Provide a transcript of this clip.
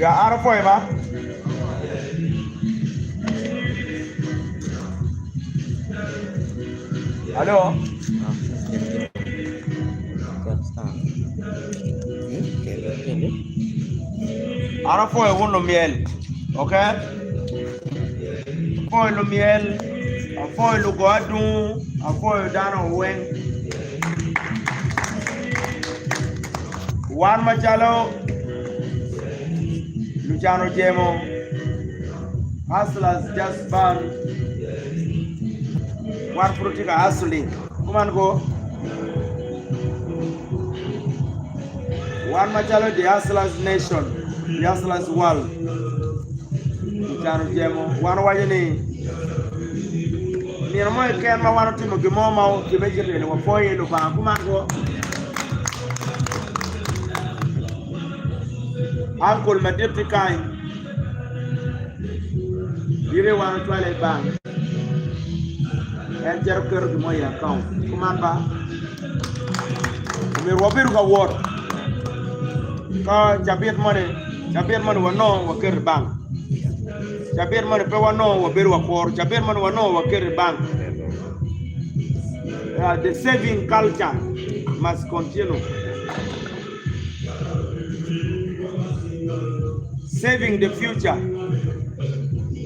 Ya ara foi ba. Hello. Ara foi uno miel. Okay? Foi lo miel. Foi lo godun. Foi dano wen. Wan Machalo, Luciano Jemo, Hustlers just ban. One Frutica hustling. Come on, go. One Machalo, the Hustlers Nation, the Hustlers World. Luciano Jemo, one Wajani. Near my camera, one of them, Gimoma, the Major, or 4 years. Come on, go. Uncle Madipti Kai, you don't want to try a bank and Jerker to my account. Come on, ba. We're Robin Award. Jabir money will know what carry bank. Jabir money pay one no, what beru a core. Jabir money will know what carry bank. The saving culture must continue. Saving the future.